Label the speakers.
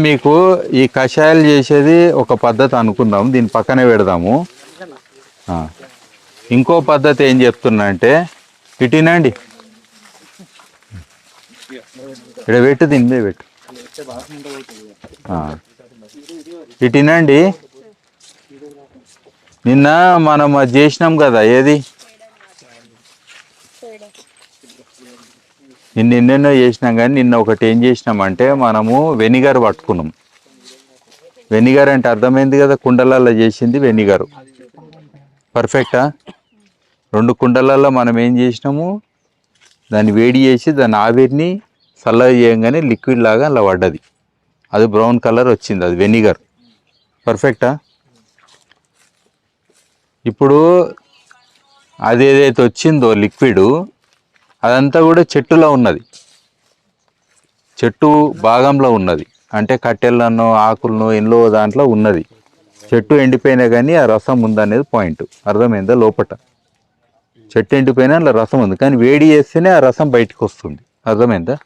Speaker 1: మీకు ఈ కషాయాలు చేసేది ఒక పద్ధతి అనుకుందాం, దీని పక్కనే పెడదాము. ఇంకో పద్ధతి ఏం చెప్తున్నా అంటే, ఇటీనండి ఇక్కడ పెట్టు, దీని మీద పెట్టు. ఇటీనండి, నిన్న మనం అది చేసినాం కదా, ఏది ఎన్నెన్నో చేసినాం, కానీ నిన్న ఒకటి ఏం చేసినామంటే మనము వెనిగర్ పట్టుకున్నాం. వెనిగర్ అంటే అర్థమైంది కదా, కుండలలో చేసింది వెనిగరు. పర్ఫెక్టా? 2 కుండలలో మనం ఏం చేసినాము, దాన్ని వేడి చేసి దాని ఆవిరిని చల్లగా చేయగానే లిక్విడ్ లాగా అలా పడ్డది, అది బ్రౌన్ కలర్ వచ్చింది, అది వెనిగర్. పర్ఫెక్టా? ఇప్పుడు అది ఏదైతే వచ్చిందో లిక్విడ్, అదంతా కూడా చెట్టులో ఉన్నది, చెట్టు భాగంలో ఉన్నది, అంటే కట్టెలను ఆకులను ఎన్నో దాంట్లో ఉన్నది. చెట్టు ఎండిపోయినా కానీ ఆ రసం ఉందనేది పాయింట్. అర్థమైందా? లోపట చెట్టు ఎండిపోయినా అలా రసం ఉంది, కానీ వేడి చేస్తేనే ఆ రసం బయటకు వస్తుంది. అర్థమైందా?